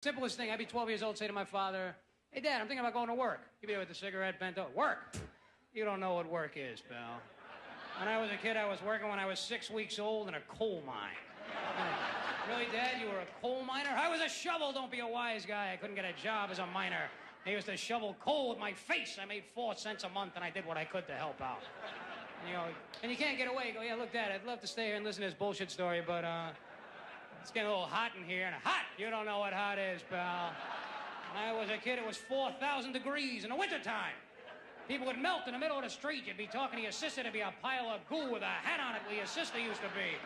Simplest thing, I'd be 12 years old, say to my father, hey, Dad, I'm thinking about going to work. He'd be there with the cigarette bent over. Work? You don't know what work is, pal. When I was a kid, I was working when I was 6 weeks old in a coal mine. Really, Dad, you were a coal miner? I was a shovel, don't be a wise guy. I couldn't get a job as a miner. I used to shovel coal with my face. I made 4 cents a month, and I did what I could to help out. And you can't get away. You go, yeah, look, Dad, I'd love to stay here and listen to this bullshit story, but, it's getting a little hot in here. And hot? You don't know what hot is, pal. When I was a kid, it was 4,000 degrees in the wintertime. People would melt in the middle of the street. You'd be talking to your sister. There'd be a pile of goo with a hat on it where your sister used to be.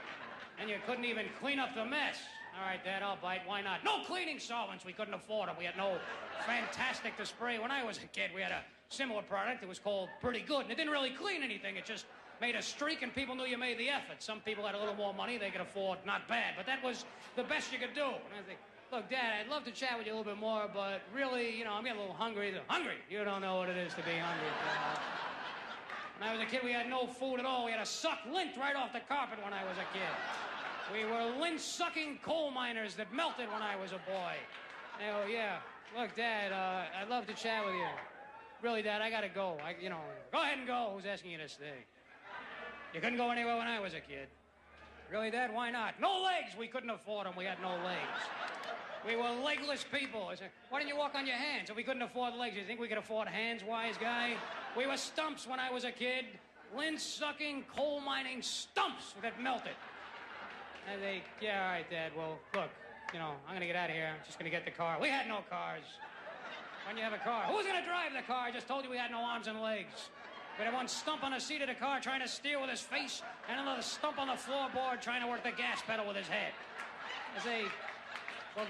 And you couldn't even clean up the mess. All right, Dad, I'll bite. Why not? No cleaning solvents. We couldn't afford them. We had no Fantastic to spray. When I was a kid, we had a similar product. It was called Pretty Good. And it didn't really clean anything. It just made a streak, and people knew you made the effort. Some people had a little more money. They could afford not bad. But that was the best you could do. And I think, look, Dad, I'd love to chat with you a little bit more, but really, I'm getting a little hungry. Hungry? You don't know what it is to be hungry, pal. When I was a kid, we had no food at all. We had to suck lint right off the carpet when I was a kid. We were lint-sucking coal miners that melted when I was a boy. Oh, yeah. Look, Dad, I'd love to chat with you. Really, Dad, I gotta go. Go ahead and go. Who's asking you to stay? You couldn't go anywhere when I was a kid. Really, Dad? Why not? No legs! We couldn't afford them. We had no legs. We were legless people. I said, why didn't you walk on your hands? If we couldn't afford legs, you think we could afford hands, wise guy? We were stumps when I was a kid. Lint-sucking, coal-mining stumps that melted. And yeah, all right, Dad. Well, look, I'm going to get out of here. I'm just going to get the car. We had no cars. When you have a car, who's going to drive the car? I just told you we had no arms and legs. We had one stump on the seat of the car trying to steer with his face, and another stump on the floorboard trying to work the gas pedal with his head. I say, well,